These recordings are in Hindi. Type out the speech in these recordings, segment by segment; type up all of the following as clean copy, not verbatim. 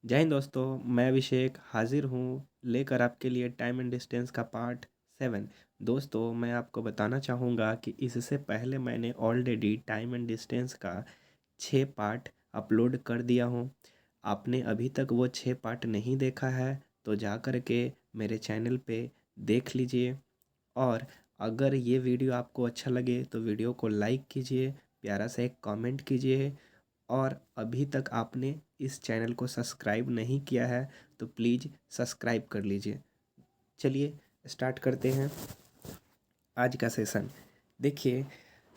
जय हिंद दोस्तों। मैं अभिषेक हाजिर हूँ लेकर आपके लिए टाइम एंड डिस्टेंस का पार्ट 7। दोस्तों, मैं आपको बताना चाहूँगा कि इससे पहले मैंने ऑलरेडी टाइम एंड डिस्टेंस का 6 पार्ट अपलोड कर दिया हूँ। आपने अभी तक वो 6 पार्ट नहीं देखा है तो जा कर के मेरे चैनल पे देख लीजिए। और अगर ये वीडियो आपको अच्छा लगे तो वीडियो को लाइक कीजिए, प्यारा सा एक कमेंट कीजिए। और अभी तक आपने इस चैनल को सब्सक्राइब नहीं किया है तो प्लीज़ सब्सक्राइब कर लीजिए। चलिए स्टार्ट करते हैं आज का सेशन। देखिए,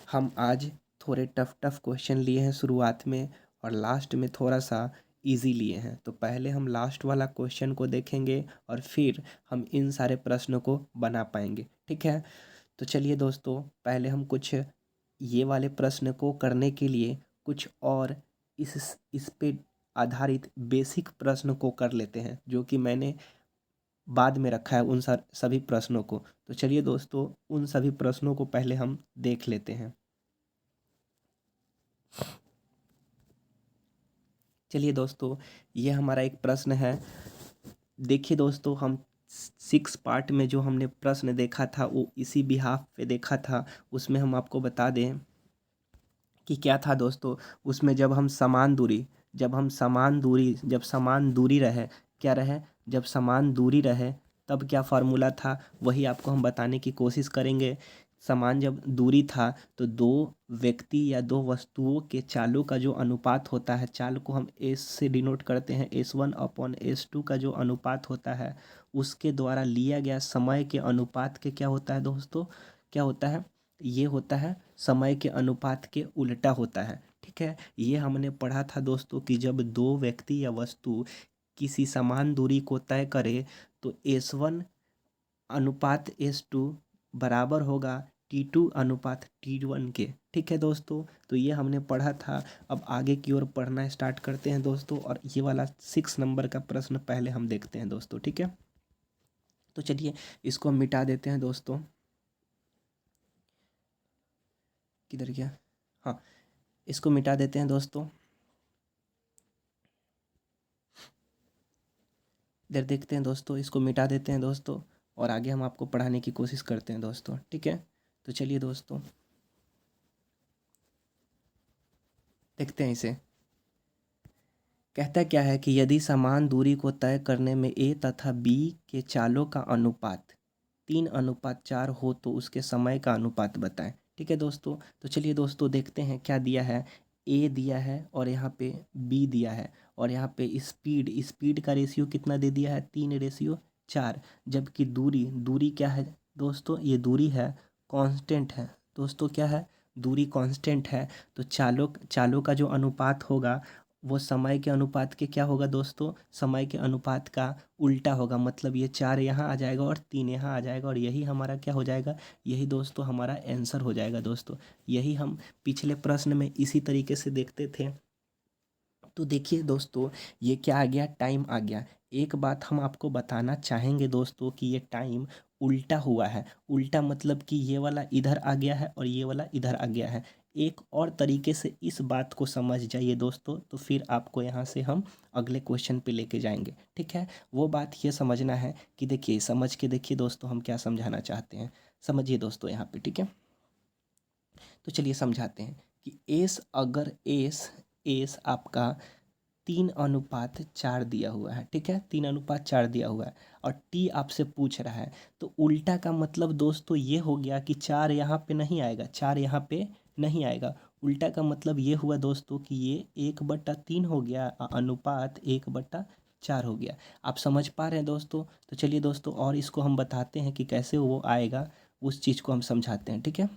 हम आज थोड़े टफ टफ क्वेश्चन लिए हैं शुरुआत में और लास्ट में थोड़ा सा इजी लिए हैं। तो पहले हम लास्ट वाला क्वेश्चन को देखेंगे और फिर हम इन सारे प्रश्नों को बना पाएंगे, ठीक है। तो चलिए दोस्तों, पहले हम कुछ ये वाले प्रश्न को करने के लिए कुछ और इस पे आधारित बेसिक प्रश्न को कर लेते हैं, जो कि मैंने बाद में रखा है उन सभी प्रश्नों को। तो चलिए दोस्तों, उन सभी प्रश्नों को पहले हम देख लेते हैं। चलिए दोस्तों, ये हमारा एक प्रश्न है। देखिए दोस्तों, हम 6 पार्ट में जो हमने प्रश्न देखा था वो इसी बिहाफ पे देखा था। उसमें हम आपको बता दें कि क्या था दोस्तों। उसमें जब समान दूरी रहे, क्या रहे, जब समान दूरी रहे तब क्या फार्मूला था, वही आपको हम बताने की कोशिश करेंगे। समान जब दूरी था तो दो व्यक्ति या दो वस्तुओं के चालों का जो अनुपात होता है, चाल को हम एस से डिनोट करते हैं, S1/S2 का जो अनुपात होता है उसके द्वारा लिया गया समय के अनुपात के क्या होता है दोस्तों, क्या होता है, ये होता है समय के अनुपात के उल्टा होता है, ठीक है। ये हमने पढ़ा था दोस्तों कि जब दो व्यक्ति या वस्तु किसी समान दूरी को तय करे तो S1/S2 बराबर होगा T2/T1 के, ठीक है दोस्तों। तो ये हमने पढ़ा था। अब आगे की ओर पढ़ना स्टार्ट करते हैं दोस्तों, और ये वाला 6 नंबर का प्रश्न पहले हम देखते हैं दोस्तों, ठीक है। तो चलिए इसको हम मिटा देते हैं दोस्तों। किधर गया, हाँ, इसको मिटा देते हैं दोस्तों। इधर देखते हैं दोस्तों, इसको मिटा देते हैं दोस्तों, और आगे हम आपको पढ़ाने की कोशिश करते हैं दोस्तों, ठीक है। तो चलिए दोस्तों देखते हैं इसे। कहता क्या है कि यदि समान दूरी को तय करने में ए तथा बी के चालों का अनुपात 3:4 हो तो उसके समय का अनुपात बताएं, ठीक है दोस्तों। तो चलिए दोस्तों देखते हैं क्या दिया है। ए दिया है और यहाँ पे बी दिया है, और यहाँ पे स्पीड का रेशियो कितना दे दिया है, 3:4। जबकि दूरी दूरी क्या है दोस्तों, ये दूरी है कांस्टेंट है दोस्तों, क्या है, दूरी कांस्टेंट है। तो चालों चालों का जो अनुपात होगा वो समय के अनुपात के क्या होगा दोस्तों, समय के अनुपात का उल्टा होगा। मतलब ये 4 यहाँ आ जाएगा और 3 यहाँ आ जाएगा, और यही हमारा क्या हो जाएगा, यही दोस्तों हमारा आंसर हो जाएगा दोस्तों। यही हम पिछले प्रश्न में इसी तरीके से देखते थे। तो देखिए दोस्तों, ये क्या आ गया, टाइम आ गया। एक बात हम आपको बताना चाहेंगे दोस्तों कि ये टाइम उल्टा हुआ है। उल्टा मतलब कि ये वाला इधर आ गया है और ये वाला इधर आ गया है। एक और तरीके से इस बात को समझ जाइए दोस्तों, तो फिर आपको यहाँ से हम अगले क्वेश्चन पे लेके जाएंगे, ठीक है। वो बात ये समझना है कि देखिए, समझ के देखिए दोस्तों हम क्या समझाना चाहते हैं। समझिए दोस्तों यहाँ पे, ठीक है। तो चलिए समझाते हैं कि अगर एस आपका 3:4 दिया हुआ है, ठीक है, 3:4 दिया हुआ है, और टी आपसे पूछ रहा है। तो उल्टा का मतलब दोस्तों ये हो गया कि 4 यहाँ पे नहीं आएगा, 4 यहाँ पे नहीं आएगा। उल्टा का मतलब ये हुआ दोस्तों कि ये 1/3 हो गया, अनुपात 1/4 हो गया। आप समझ पा रहे हैं दोस्तों। तो चलिए दोस्तों, और इसको हम बताते हैं कि कैसे वो आएगा, उस चीज़ को हम समझाते हैं, ठीक है।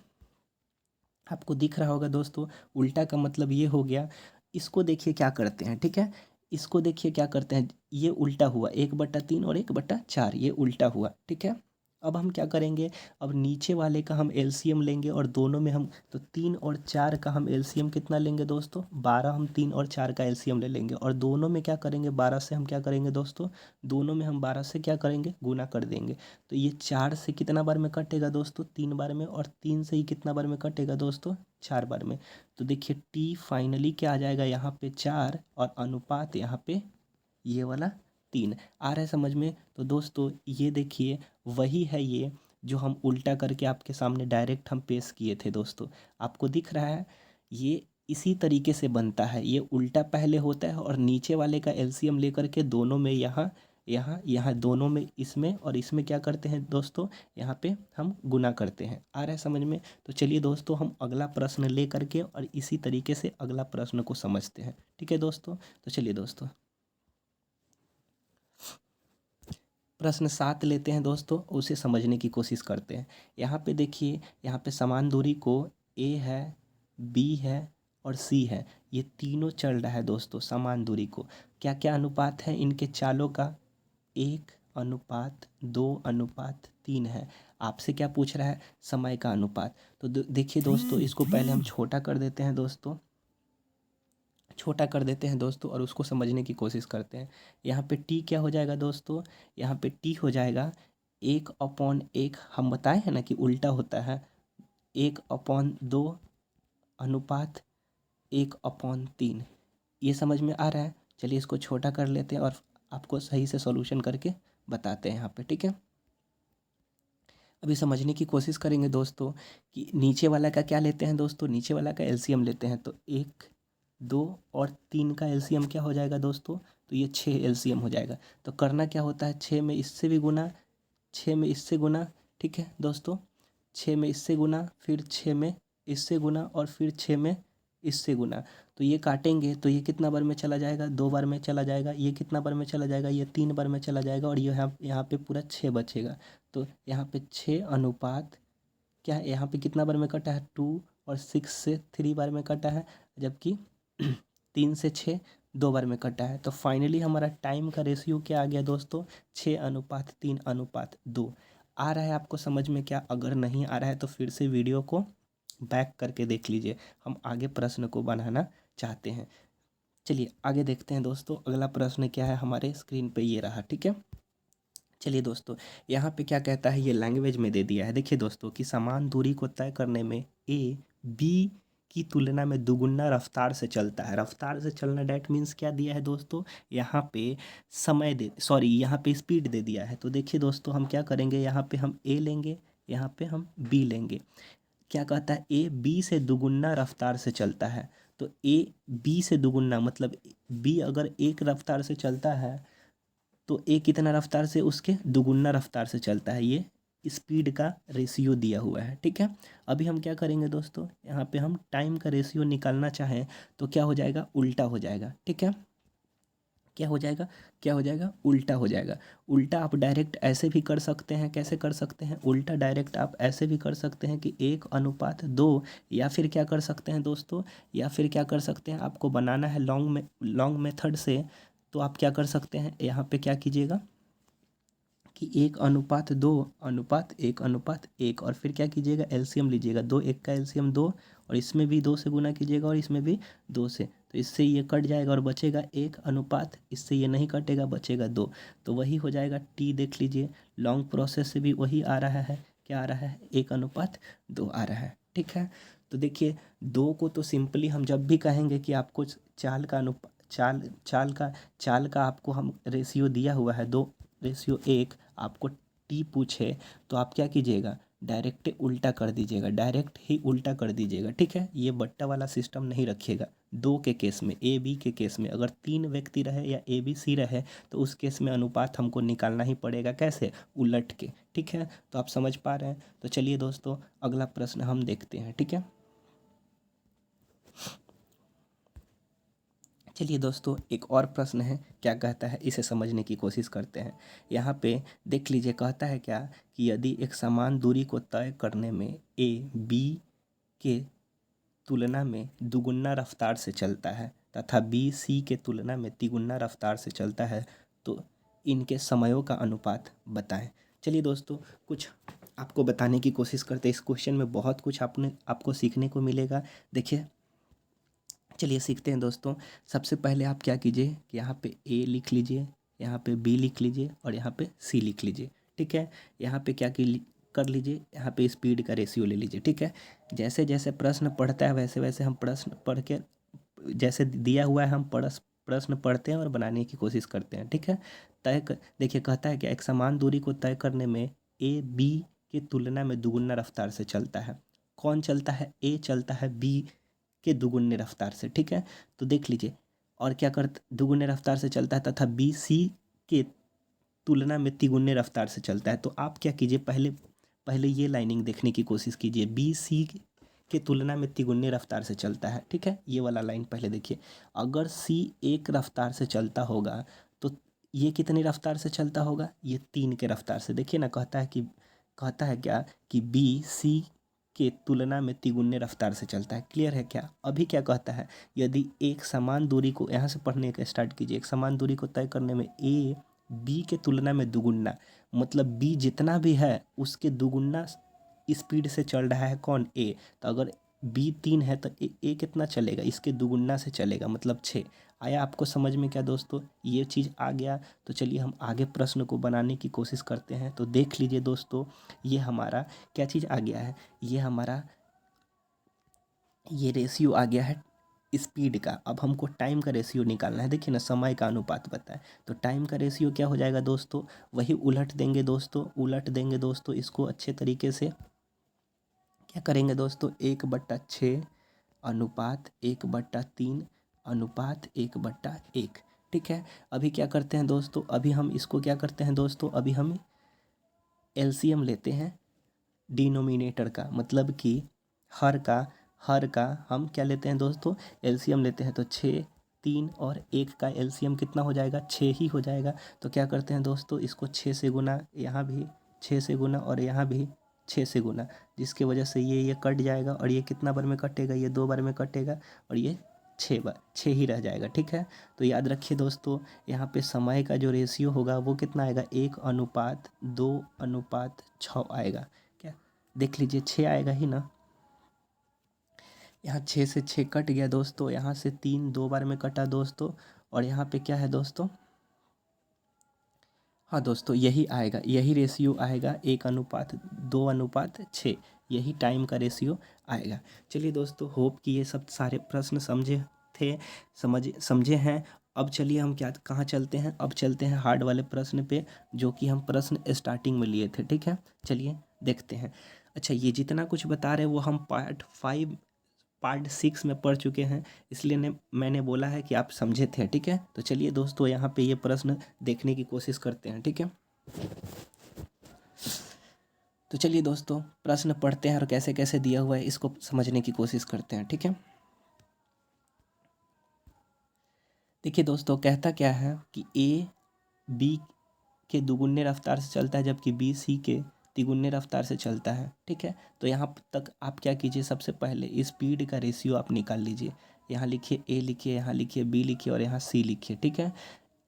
आपको दिख रहा होगा दोस्तों, उल्टा का मतलब ये हो गया। इसको देखिए क्या करते हैं, ठीक है। इसको देखिए क्या करते हैं, ये उल्टा हुआ, 1/3 और 1/4, ये उल्टा हुआ, ठीक है। अब हम क्या करेंगे, अब नीचे वाले का हम एलसीएम लेंगे, और दोनों में हम, तो 3 और 4 का हम एलसीएम कितना लेंगे दोस्तों, 12। हम 3 और 4 का एलसीएम ले लेंगे, और दोनों में क्या करेंगे, 12 से हम क्या करेंगे दोस्तों, दोनों में हम 12 से क्या करेंगे, गुना कर देंगे। तो ये 4 से कितना बार में कटेगा दोस्तों, 3 बार में, और 3 से ही कितना बार में कटेगा दोस्तों, 4 बार में। तो देखिए टी फाइनली क्या आ जाएगा यहाँ पे 4, और अनुपात यहाँ पे ये वाला 3 आ रहा है समझ में। तो दोस्तों ये देखिए वही है ये जो हम उल्टा करके आपके सामने डायरेक्ट हम पेश किए थे दोस्तों। आपको दिख रहा है ये इसी तरीके से बनता है। ये उल्टा पहले होता है और नीचे वाले का एलसीएम लेकर के दोनों में यहाँ यहाँ यहाँ दोनों में इसमें और इसमें क्या करते हैं दोस्तों, यहाँ पे हम गुना करते हैं। आ रहा है समझ में। तो चलिए दोस्तों हम अगला प्रश्न ले करके और इसी तरीके से अगला प्रश्न को समझते हैं। ठीक है दोस्तों। तो चलिए दोस्तों प्रश्न 7 लेते हैं दोस्तों, उसे समझने की कोशिश करते हैं। यहाँ पे देखिए, यहाँ पे समान दूरी को ए है, बी है और सी है, ये तीनों चल रहा है दोस्तों समान दूरी को। क्या क्या अनुपात है इनके चालों का? 1:2:3 है। आपसे क्या पूछ रहा है? समय का अनुपात। तो देखिए दोस्तों इसको पहले हम छोटा कर देते हैं दोस्तों, छोटा कर देते हैं दोस्तों और उसको समझने की कोशिश करते हैं। यहाँ पे टी क्या हो जाएगा दोस्तों? यहाँ पे टी हो जाएगा 1/1। हम बताए हैं ना कि उल्टा होता है 1/2 अनुपात 1/3। ये समझ में आ रहा है। चलिए इसको छोटा कर लेते हैं और आपको सही से सॉल्यूशन करके बताते हैं यहाँ पे। ठीक है, अभी समझने की कोशिश करेंगे दोस्तों कि नीचे वाला का क्या लेते हैं दोस्तों, नीचे वाला का एलसीएम लेते हैं। तो 1, 2 और 3 का एलसीएम क्या हो जाएगा दोस्तों? तो ये 6 एलसीएम हो जाएगा। तो करना क्या होता है, 6 में इससे भी गुना, 6 में इससे गुना। ठीक है दोस्तों, 6 में इससे गुना, फिर 6 में इससे गुना और फिर 6 में इससे गुना। तो ये काटेंगे तो ये कितना बार में चला जाएगा? 2 बार में चला जाएगा। ये कितना बार में चला जाएगा? ये 3 बार में चला जाएगा। और ये यहाँ पे पूरा 6 बचेगा। तो यहाँ पे 6 अनुपात क्या है, यहाँ पे कितना बार में कटा है? 2 और 6 से 3 बार में कटा है, जबकि 3 से 6 2 बार में कटा है। तो फाइनली हमारा टाइम का रेशियो क्या आ गया दोस्तों? 6:3:2 आ रहा है आपको समझ में क्या? अगर नहीं आ रहा है तो फिर से वीडियो को बैक करके देख लीजिए, हम आगे प्रश्न को बनाना चाहते हैं। चलिए आगे देखते हैं दोस्तों, अगला प्रश्न क्या है हमारे स्क्रीन पे ये रहा। ठीक है, चलिए दोस्तों यहाँ पे क्या कहता है, ये लैंग्वेज में दे दिया है। देखिए दोस्तों कि समान दूरी को तय करने में ए बी की तुलना में दुगुना रफ्तार से चलता है। रफ्तार से चलना डैट मीन्स क्या दिया है दोस्तों, यहाँ पे समय दे, सॉरी यहाँ पे स्पीड दे दिया है। तो देखिए दोस्तों हम क्या करेंगे, यहाँ पे हम ए लेंगे, यहाँ पे हम बी लेंगे। क्या कहता है, ए बी से दुगुना रफ्तार से चलता है। तो ए बी से दुगुना मतलब बी अगर एक रफ्तार से चलता है तो ए कितना रफ्तार से, उसके दुगुना रफ्तार से चलता है। ये स्पीड का रेशियो दिया हुआ है। ठीक है, अभी हम क्या करेंगे दोस्तों, यहाँ पे हम टाइम का रेशियो निकालना चाहें तो क्या हो जाएगा, उल्टा हो जाएगा। ठीक है, क्या हो जाएगा, क्या हो जाएगा, उल्टा हो जाएगा। उल्टा आप डायरेक्ट ऐसे भी कर सकते हैं, कैसे कर सकते हैं उल्टा, डायरेक्ट आप ऐसे भी कर सकते हैं कि 1:2, या फिर क्या कर सकते हैं दोस्तों, या फिर क्या कर सकते हैं, आपको बनाना है लॉन्ग मेथड से। तो आप क्या कर सकते हैं, यहाँ पे क्या कीजिएगा कि 1:2:1:1 और फिर क्या कीजिएगा, एलसीएम लीजिएगा। 2 1 का एलसीएम 2 और इसमें भी 2 से गुना कीजिएगा और इसमें भी 2 से। तो इससे ये कट जाएगा और बचेगा 1:, इससे ये नहीं कटेगा, बचेगा 2। तो वही हो जाएगा टी। देख लीजिए लॉन्ग प्रोसेस से भी वही आ रहा है। क्या आ रहा है, 1:2 आ रहा है। ठीक है, तो देखिए 2 को तो सिंपली हम जब भी कहेंगे कि आपको चाल का अनुपात, चाल का आपको हम रेशियो दिया हुआ है 2:1, आपको टी पूछे तो आप क्या कीजिएगा, डायरेक्ट उल्टा कर दीजिएगा, डायरेक्ट ही उल्टा कर दीजिएगा। ठीक है, ये बट्टा वाला सिस्टम नहीं रखिएगा। 2 के केस में, ए बी के केस में, अगर 3 व्यक्ति रहे या ए बी सी रहे तो उस केस में अनुपात हमको निकालना ही पड़ेगा। कैसे, उलट के। ठीक है, तो आप समझ पा रहे हैं। तो चलिए दोस्तों अगला प्रश्न हम देखते हैं। ठीक है, चलिए दोस्तों एक और प्रश्न है, क्या कहता है इसे समझने की कोशिश करते हैं। यहाँ पे देख लीजिए, कहता है क्या कि यदि एक समान दूरी को तय करने में ए बी के तुलना में दुगुना रफ्तार से चलता है तथा बी सी के तुलना में तिगुना रफ्तार से चलता है तो इनके समयों का अनुपात बताएं। चलिए दोस्तों कुछ आपको बताने की कोशिश करते हैं। इस क्वेश्चन में बहुत कुछ आपको सीखने को मिलेगा। देखिए चलिए सीखते हैं दोस्तों। सबसे पहले आप क्या कीजिए कि यहाँ पे ए लिख लीजिए, यहाँ पे बी लिख लीजिए और यहाँ पे सी लिख लीजिए। ठीक है, यहाँ पे क्या कर लीजिए, यहाँ पे स्पीड का रेशियो ले लीजिए। ठीक है, जैसे जैसे प्रश्न पढ़ता है वैसे वैसे हम प्रश्न पढ़ के, जैसे दिया हुआ है हम प्रश्न पढ़ते हैं और बनाने की कोशिश करते हैं, ठीक है। देखिए कहता है कि एक समान दूरी को तय करने में ए बी की तुलना में दुगुना रफ्तार से चलता है। कौन चलता है? ए चलता है बी के दुगुने रफ्तार से, ठीक है। तो देख लीजिए, और क्या करता, दुगुने रफ्तार से चलता है तथा बी सी के तुलना में तिगुने रफ्तार से चलता है। तो आप क्या कीजिए, पहले पहले ये लाइनिंग देखने की कोशिश कीजिए, बी सी के तुलना में तिगुने रफ्तार से चलता है, ठीक है। ये वाला लाइन पहले देखिए, अगर सी एक रफ्तार से चलता होगा तो ये कितनी रफ्तार से चलता होगा? ये 3 के रफ्तार से। देखिए ना, कहता है क्या कि बी सी के तुलना में तिगुने रफ्तार से चलता है। क्लियर है क्या? अभी क्या कहता है, यदि एक समान दूरी को, यहाँ से पढ़ने का स्टार्ट कीजिए, एक समान दूरी को तय करने में ए बी के तुलना में दुगुना, मतलब बी जितना भी है उसके दुगुना स्पीड से चल रहा है कौन? ए। तो अगर बी 3 है तो ए कितना चलेगा? इसके दुगुना से चलेगा, मतलब 6। आया आपको समझ में क्या दोस्तों? ये चीज़ आ गया। तो चलिए हम आगे प्रश्न को बनाने की कोशिश करते हैं। तो देख लीजिए दोस्तों, ये हमारा क्या चीज़ आ गया है, ये हमारा ये रेशियो आ गया है स्पीड का। अब हमको टाइम का रेशियो निकालना है। देखिए ना, समय का अनुपात बताए, तो टाइम का रेशियो क्या हो जाएगा दोस्तों? वही उलट देंगे दोस्तों, इसको अच्छे तरीके से क्या करेंगे दोस्तों, 1/6 अनुपात 1/3 अनुपात 1/1, ठीक है। अभी क्या करते हैं दोस्तों, अभी हम इसको क्या करते हैं दोस्तों, अभी हम एलसीएम लेते हैं डिनोमिनेटर का, मतलब कि हर का हम क्या लेते हैं दोस्तों, एलसीएम लेते हैं। तो 6, 3 और 1 का एलसीएम कितना हो जाएगा? 6 ही हो जाएगा। तो क्या करते हैं दोस्तों, इसको 6 से गुना, यहाँ भी 6 से गुना और यहाँ भी 6 से गुना, जिसकी वजह से ये कट जाएगा, और ये कितना बार में कटेगा? ये 2 बार में कटेगा, और ये 6 ही रह जाएगा, ठीक है। तो याद रखिए दोस्तों, यहाँ पे समय का जो रेशियो होगा वो कितना आएगा? 1/2/6 आएगा। क्या देख लीजिए, 6 आएगा ही ना। यहाँ 6 से 6 कट गया दोस्तों, यहाँ से 3 2 बार में कटा दोस्तों, और यहाँ पे क्या है दोस्तों, हाँ दोस्तों यही आएगा, यही रेशियो आएगा, 1/2/6, यही टाइम का रेशियो आएगा। चलिए दोस्तों, होप कि ये सब सारे प्रश्न समझे हैं। अब चलिए हम क्या कहाँ चलते हैं, अब चलते हैं हार्ड वाले प्रश्न पे, जो कि हम प्रश्न स्टार्टिंग में लिए थे, ठीक है। चलिए देखते हैं। अच्छा, ये जितना कुछ बता रहे हैं वो हम पार्ट 6 में पढ़ चुके हैं, इसलिए मैंने बोला है कि आप समझे थे, ठीक है। तो चलिए दोस्तों, यहाँ पे ये प्रश्न देखने की कोशिश करते हैं, ठीक है। तो चलिए दोस्तों, प्रश्न पढ़ते हैं और कैसे कैसे दिया हुआ है इसको समझने की कोशिश करते हैं, ठीक है। देखिए दोस्तों, कहता क्या है कि ए बी के दुगुने रफ्तार से चलता है, जबकि बी सी के तिगुने रफ्तार से चलता है, ठीक है। तो यहाँ तक आप क्या कीजिए, सबसे पहले स्पीड का रेशियो आप निकाल लीजिए। यहाँ लिखिए ए लिखिए, यहाँ लिखिए बी लिखिए, और यहाँ सी लिखिए, ठीक है।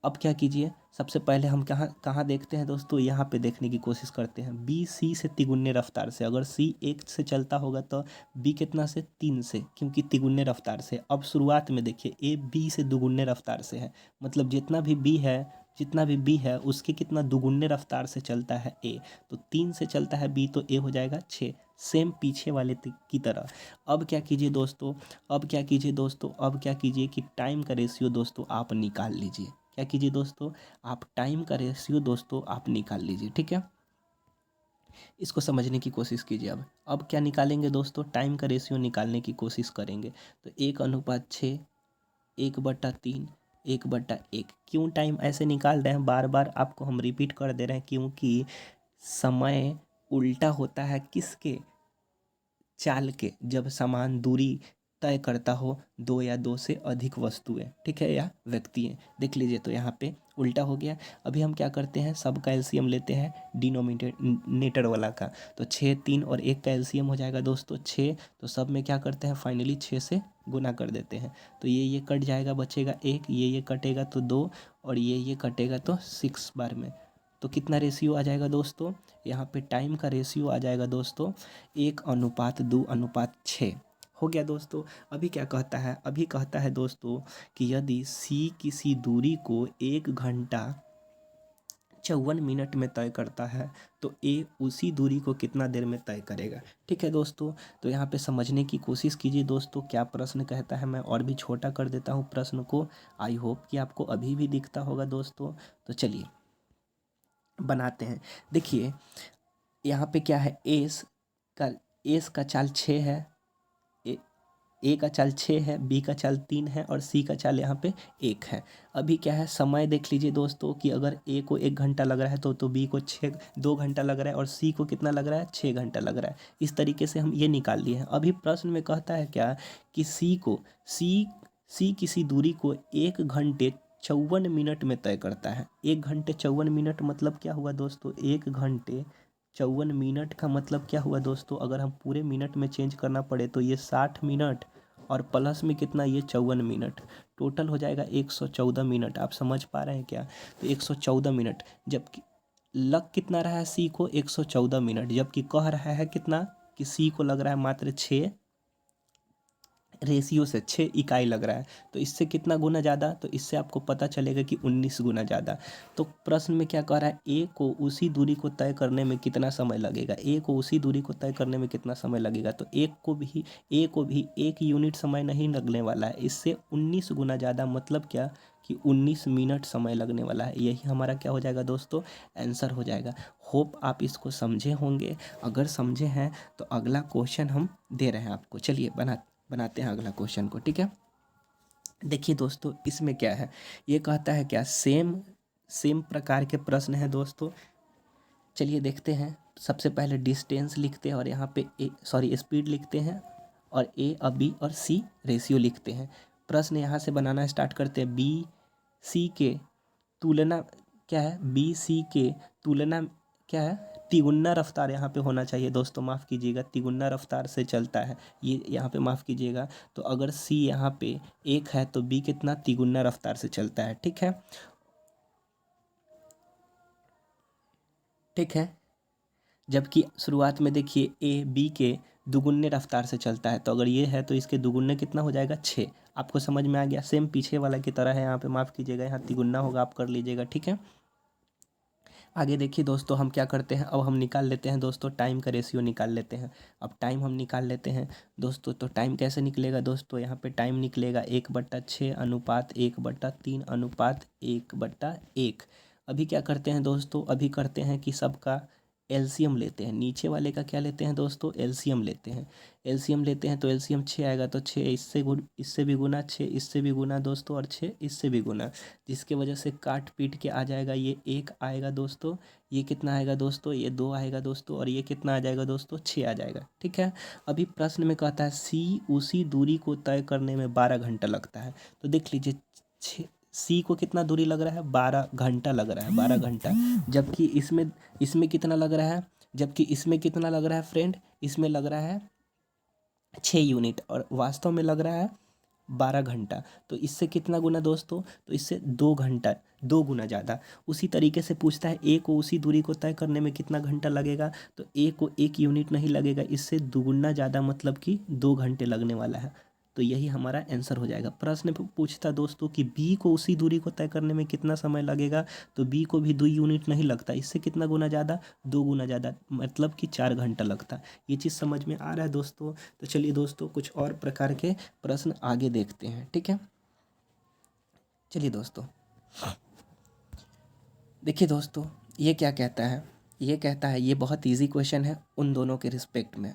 अब क्या कीजिए, सबसे पहले हम कहाँ कहाँ देखते हैं दोस्तों, यहाँ पे देखने की कोशिश करते हैं। बी सी से तिगुने रफ्तार से, अगर सी 1 से चलता होगा तो बी कितना से? 3 से, क्योंकि तिगुने रफ्तार से। अब शुरुआत में देखिए, ए बी से दुगुने रफ्तार से है, मतलब जितना भी बी है उसके कितना दुगुने रफ्तार से चलता है ए। तो 3 से चलता है बी, तो ए हो जाएगा 6, सेम पीछे वाले की तरह। अब क्या कीजिए दोस्तों, अब क्या कीजिए कि टाइम का रेशियो दोस्तों आप निकाल लीजिए। क्या कीजिए दोस्तों, आप टाइम का रेशियो दोस्तों आप निकाल लीजिए, ठीक है। इसको समझने की कोशिश कीजिए। अब क्या निकालेंगे दोस्तों, टाइम का रेशियो निकालने की कोशिश करेंगे। तो 1/6, 1/3, 1/1। क्यों टाइम ऐसे निकाल रहे हैं, बार बार आपको हम रिपीट कर दे रहे हैं, क्योंकि समय उल्टा होता है किसके? चाल के, जब समान दूरी तय करता हो दो या दो से अधिक वस्तुएं, ठीक है, या व्यक्ति। देख लीजिए, तो यहाँ पे उल्टा हो गया। अभी हम क्या करते हैं, सब का एलसीएम लेते हैं डिनोमिनेटर वाला का। तो 6, 3 और 1 का एलसीएम हो जाएगा दोस्तों 6। तो सब में क्या करते हैं, फाइनली 6 से गुना कर देते हैं। तो ये कट जाएगा, बचेगा 1, ये कटेगा तो 2, और ये कटेगा तो 6 बार में। तो कितना रेशियो आ जाएगा दोस्तों, यहाँ पे टाइम का रेशियो आ जाएगा दोस्तों 1/2/6 हो गया दोस्तों। अभी क्या कहता है, अभी कहता है दोस्तों कि यदि सी किसी दूरी को 1 घंटा 54 मिनट में तय करता है तो ए उसी दूरी को कितना देर में तय करेगा। ठीक है दोस्तों, तो यहाँ पे समझने की कोशिश कीजिए दोस्तों क्या प्रश्न कहता है। मैं और भी छोटा कर देता हूँ प्रश्न को, आई होप कि आपको अभी भी दिखता होगा दोस्तों। तो चलिए बनाते हैं। देखिए यहाँ पे क्या है, एस का चाल 6 है, ए का चाल 6 है, बी का चाल 3 है और सी का चाल यहाँ पे 1 है। अभी क्या है, समय देख लीजिए दोस्तों कि अगर ए को 1 घंटा लग रहा है तो बी को 2 घंटा लग रहा है और सी को कितना लग रहा है, 6 घंटा लग रहा है। इस तरीके से हम ये निकाल लिए हैं। अभी प्रश्न में कहता है क्या कि सी किसी दूरी को 1 घंटे 54 मिनट में तय करता है। 1 घंटे 54 मिनट मतलब क्या हुआ दोस्तों, 1 घंटे 54 मिनट का मतलब क्या हुआ दोस्तों, अगर हम पूरे मिनट में चेंज करना पड़े तो ये 60 मिनट और प्लस में कितना, ये 54 मिनट, टोटल हो जाएगा 114 मिनट। आप समझ पा रहे हैं क्या, तो 114 मिनट। जबकि लग कितना रहा है सी को, 114 मिनट, जबकि कह रहा है कितना कि सी को लग रहा है मात्र 6 रेशियो से 6 इकाई लग रहा है। तो इससे कितना गुना ज़्यादा, तो इससे आपको पता चलेगा कि 19 गुना ज़्यादा। तो प्रश्न में क्या कह रहा है, ए को उसी दूरी को तय करने में कितना समय लगेगा, ए को उसी दूरी को तय करने में कितना समय लगेगा। तो ए को भी 1 यूनिट समय नहीं लगने वाला है, इससे 19 गुना ज़्यादा, मतलब क्या कि 19 मिनट समय लगने वाला है। यही हमारा क्या हो जाएगा दोस्तों, आंसर हो जाएगा। होप आप इसको समझे होंगे। अगर समझे हैं तो अगला क्वेश्चन हम दे रहे हैं आपको। चलिए बनाते हैं अगला क्वेश्चन को। ठीक है, देखिए दोस्तों इसमें क्या है, ये कहता है क्या, सेम प्रकार के प्रश्न हैं दोस्तों। चलिए देखते हैं। सबसे पहले डिस्टेंस लिखते हैं और यहाँ पे स्पीड लिखते हैं और ए और बी और सी रेशियो लिखते हैं। प्रश्न यहाँ से बनाना स्टार्ट करते हैं। बी सी के तुलना क्या है, बी सी के तुलना क्या है, तिगुना रफ्तार यहाँ पे होना चाहिए दोस्तों, माफ़ कीजिएगा, तिगुना रफ्तार से चलता है ये, यहाँ पे माफ़ कीजिएगा। तो अगर सी यहाँ पे 1 है तो बी कितना, तिगुना रफ्तार से चलता है। ठीक है, ठीक है। जबकि शुरुआत में देखिए ए बी के दुगुने रफ्तार से चलता है, तो अगर ये है तो इसके दुगुने कितना हो जाएगा, 6। आपको समझ में आ गया, सेम पीछे वाला की तरह है, यहाँ पे माफ़ कीजिएगा, यहाँ तिगुना होगा, आप कर लीजिएगा। ठीक है, आगे देखिए दोस्तों हम क्या करते हैं, अब हम निकाल लेते हैं दोस्तों, टाइम का रेशियो निकाल लेते हैं। अब टाइम हम निकाल लेते हैं दोस्तों। तो टाइम कैसे निकलेगा दोस्तों, यहाँ पे टाइम निकलेगा 1/6 अनुपात 1/3 अनुपात 1/1। अभी क्या करते हैं दोस्तों, अभी करते हैं कि सबका एलसीएम लेते हैं। नीचे वाले का क्या लेते हैं दोस्तों, एलसीएम लेते हैं। एलसीएम लेते हैं तो एलसीएम 6 आएगा, तो 6 इससे भी गुना, 6 इससे भी गुना दोस्तों और 6 इससे भी गुना, जिसके वजह से काट पीट के आ जाएगा, ये 1 आएगा दोस्तों, ये कितना आएगा दोस्तों, ये 2 आएगा दोस्तों, और ये कितना आ जाएगा दोस्तों, 6 आ जाएगा। ठीक है, अभी प्रश्न में कहता है सी उसी दूरी को तय करने में 12 घंटा लगता है। तो देख लीजिए सी को कितना दूरी लग रहा है, 12 घंटा लग रहा है, 12 घंटा। जबकि इसमें कितना लग रहा है, जबकि इसमें कितना लग रहा है फ्रेंड, इसमें लग रहा है 6 यूनिट और वास्तव में लग रहा है 12 घंटा। तो इससे कितना गुना दोस्तों, तो इससे 2 घंटा, 2 गुना ज़्यादा। उसी तरीके से पूछता है ए को उसी दूरी को तय करने में कितना घंटा लगेगा, तो ए को 1 यूनिट नहीं लगेगा, इससे दुगुना ज़्यादा, मतलब कि 2 घंटे लगने वाला है। तो यही हमारा आंसर हो जाएगा। प्रश्न पूछता दोस्तों कि बी को उसी दूरी को तय करने में कितना समय लगेगा, तो बी को भी 2 यूनिट नहीं लगता, इससे कितना गुना ज़्यादा, 2 गुना ज़्यादा, मतलब कि 4 घंटा लगता। ये चीज़ समझ में आ रहा है दोस्तों। तो चलिए दोस्तों कुछ और प्रकार के प्रश्न आगे देखते हैं। ठीक है, चलिए दोस्तों देखिए दोस्तों ये क्या कहता है, ये कहता है, ये बहुत इजी क्वेश्चन है उन दोनों के रिस्पेक्ट में।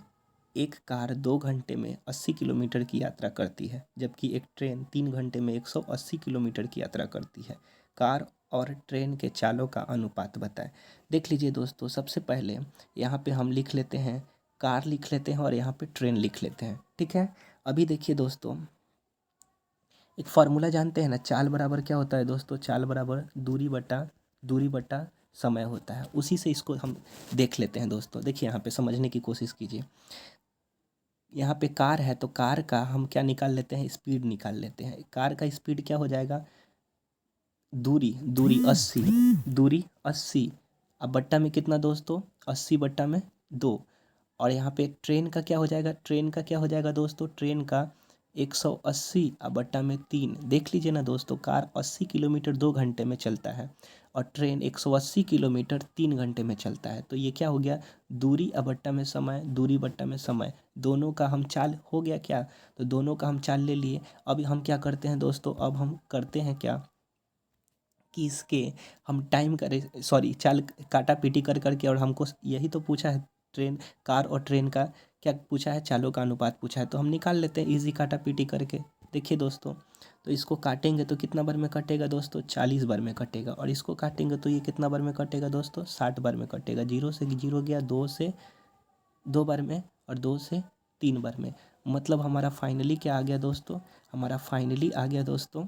एक कार 2 घंटे में 80 किलोमीटर की यात्रा करती है, जबकि एक ट्रेन 3 घंटे में 180 किलोमीटर की यात्रा करती है। कार और ट्रेन के चालों का अनुपात बताएं। देख लीजिए दोस्तों, सबसे पहले यहाँ पे हम लिख लेते हैं, कार लिख लेते हैं और यहाँ पे ट्रेन लिख लेते हैं। ठीक है, अभी देखिए दोस्तों एक फार्मूला जानते हैं ना, चाल बराबर क्या होता है दोस्तों, चाल बराबर दूरी बटा समय होता है। उसी से इसको हम देख लेते हैं दोस्तों। देखिए यहाँ पे समझने की कोशिश कीजिए। यहाँ पे कार है तो कार का हम क्या निकाल लेते हैं, स्पीड निकाल लेते हैं। कार का स्पीड क्या हो जाएगा, दूरी 80, दूरी 80, अब बट्टा में कितना दोस्तों, 80 बट्टा में 2। और यहाँ पे ट्रेन का क्या हो जाएगा, ट्रेन का क्या हो जाएगा दोस्तों, ट्रेन का 180/3 देख लीजिए ना दोस्तों, कार 80 किलोमीटर 2 घंटे में चलता है और ट्रेन 180 किलोमीटर 3 घंटे में चलता है। तो ये क्या हो गया, दूरी बट्टा में समय, दूरी बट्टा में समय, दोनों का हम चाल हो गया क्या, तो दोनों का हम चाल ले लिए। अब हम क्या करते हैं दोस्तों, अब हम करते हैं क्या कि इसके हम टाइम करें, सॉरी चाल काटा पीटी कर करके, और हमको यही तो पूछा है, ट्रेन कार और ट्रेन का क्या पूछा है, चालों का अनुपात पूछा है, तो हम निकाल लेते हैं इजी काटा पीटी करके। देखिए दोस्तों, तो इसको काटेंगे तो कितना बार में कटेगा दोस्तों, 40 बार में कटेगा, और इसको काटेंगे तो ये कितना बार में कटेगा दोस्तों, 60 बार में कटेगा। 0 से 0 गया, 2 से 2 बार में, और 2 से 3 बार में। मतलब हमारा फाइनली क्या आ गया दोस्तों, हमारा फाइनली आ गया दोस्तों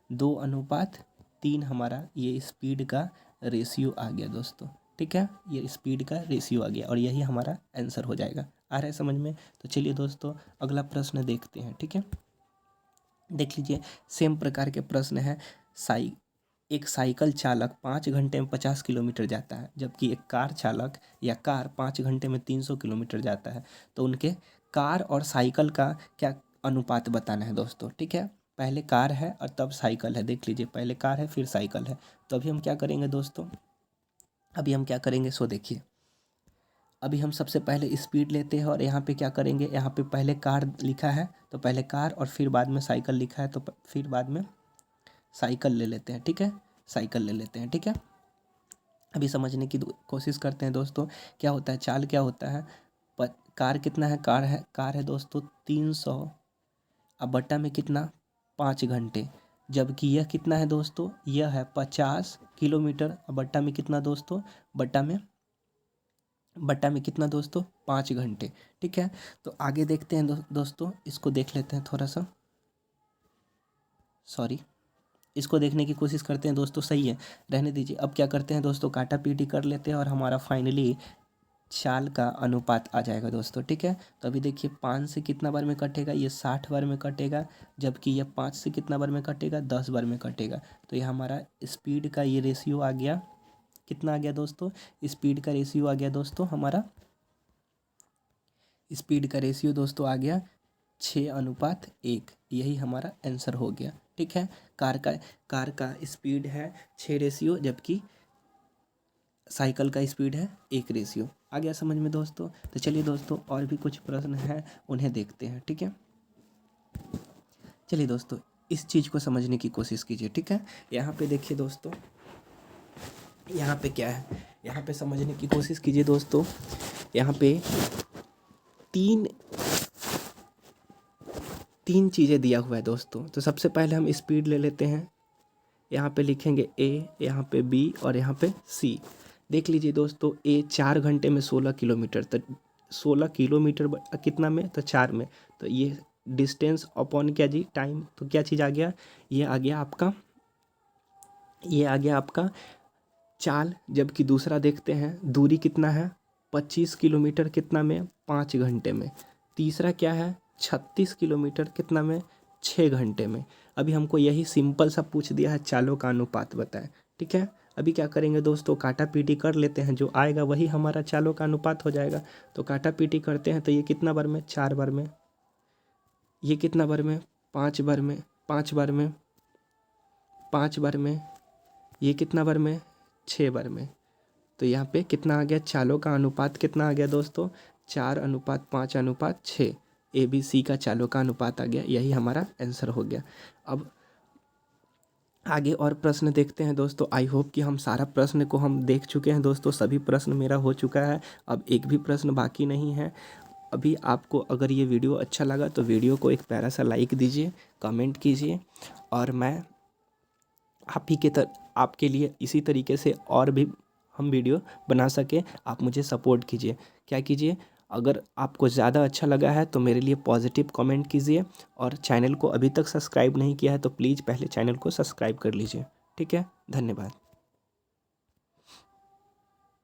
2:3 हमारा ये स्पीड का रेशियो आ गया दोस्तों। ठीक है, ये स्पीड का रेशियो आ गया और यही हमारा आंसर हो जाएगा। आ रहा है समझ में? तो चलिए दोस्तों अगला प्रश्न देखते हैं। ठीक है, देख लीजिए, सेम प्रकार के प्रश्न है। एक साइकिल चालक 5 घंटे में 50 किलोमीटर जाता है, जबकि एक कार चालक या कार 5 घंटे में 300 किलोमीटर जाता है। तो उनके कार और साइकिल का क्या अनुपात बताना है दोस्तों। ठीक है, पहले कार है और तब साइकिल है। देख लीजिए, पहले कार है फिर साइकिल है। तो अभी हम क्या करेंगे दोस्तों, अभी हम क्या करेंगे सो देखिए, अभी हम सबसे पहले स्पीड लेते हैं और यहाँ पे क्या करेंगे, यहाँ पे पहले कार लिखा है तो पहले कार, और फिर बाद में साइकिल लिखा है तो फिर बाद में साइकिल ले लेते हैं। ठीक है, साइकिल ले लेते हैं। ठीक है, अभी समझने की कोशिश करते हैं दोस्तों, क्या होता है चाल, क्या होता है। कार कितना है, कार है दोस्तों 300, अब बट्टा में कितना 5 घंटे, जबकि यह कितना है दोस्तों, यह है 50 किलोमीटर, अब बट्टा में कितना दोस्तों, बट्टा में कितना दोस्तों, 5 घंटे। ठीक है, तो आगे देखते हैं दोस्तों, इसको देख लेते हैं थोड़ा सा, सॉरी इसको देखने की कोशिश करते हैं दोस्तों। सही है, रहने दीजिए। अब क्या करते हैं दोस्तों, काटा पीटी कर लेते हैं और हमारा फाइनली चाल का अनुपात आ जाएगा दोस्तों। ठीक है, तो अभी देखिए 5 से कितना बार में कटेगा, ये 60 बार में कटेगा, जबकि यह 5 से कितना बार में कटेगा, 10 बार में कटेगा। तो ये हमारा स्पीड का ये रेशियो आ गया, कितना आ गया दोस्तों, स्पीड का रेशियो आ गया दोस्तों, हमारा स्पीड का रेशियो दोस्तों आ गया 6:1। यही हमारा आंसर हो गया। ठीक है, कार का स्पीड है 6 रेशियो, जबकि साइकिल का स्पीड है 1 रेशियो। आ गया समझ में दोस्तों? तो चलिए दोस्तों और भी कुछ प्रश्न हैं उन्हें देखते हैं। ठीक है, चलिए दोस्तों इस चीज़ को समझने की कोशिश कीजिए। ठीक है, यहाँ पे देखिए दोस्तों, यहाँ पे क्या है, यहाँ पे समझने की कोशिश कीजिए दोस्तों। यहाँ पे तीन चीज़ें दिया हुआ है दोस्तों। तो सबसे पहले हम स्पीड ले लेते हैं, यहाँ पे लिखेंगे ए, यहाँ पे बी और यहाँ पे सी। देख लीजिए दोस्तों, ए 4 घंटे में 16 किलोमीटर, तो 16 किलोमीटर कितना में, तो 4 में। तो ये डिस्टेंस अपॉन क्या जी, टाइम, तो क्या चीज़ आ गया, ये आ गया आपका चाल। जबकि दूसरा देखते हैं, दूरी कितना है 25 किलोमीटर कितना में, 5 घंटे में। तीसरा क्या है 36 किलोमीटर कितना में, 6 घंटे में। अभी हमको यही सिंपल सा पूछ दिया है, चालों का अनुपात बताएं। ठीक है, अभी क्या करेंगे दोस्तों, काटा पीटी कर लेते हैं, जो आएगा वही हमारा चालों का अनुपात हो जाएगा। तो काटा पीटी करते हैं, तो ये कितना बार में, 4 बार में, ये कितना बार में, 5 बार में, 5 बार में, 5 बार में, ये कितना बार में, 6 बार में। तो यहाँ पे कितना आ गया, चालों का अनुपात कितना आ गया दोस्तों, 4:5:6। ABC का चालों का अनुपात आ गया, यही हमारा आंसर हो गया। अब आगे और प्रश्न देखते हैं दोस्तों। आई होप कि हम सारा प्रश्न को हम देख चुके हैं दोस्तों, सभी प्रश्न मेरा हो चुका है, अब एक भी प्रश्न बाकी नहीं है। अभी आपको अगर ये वीडियो अच्छा लगा तो वीडियो को एक प्यारा सा लाइक दीजिए, कमेंट कीजिए, और मैं आपके लिए इसी तरीके से और भी हम वीडियो बना सके, आप मुझे सपोर्ट कीजिए। क्या कीजिए, अगर आपको ज़्यादा अच्छा लगा है तो मेरे लिए पॉजिटिव कमेंट कीजिए, और चैनल को अभी तक सब्सक्राइब नहीं किया है तो प्लीज़ पहले चैनल को सब्सक्राइब कर लीजिए। ठीक है, धन्यवाद।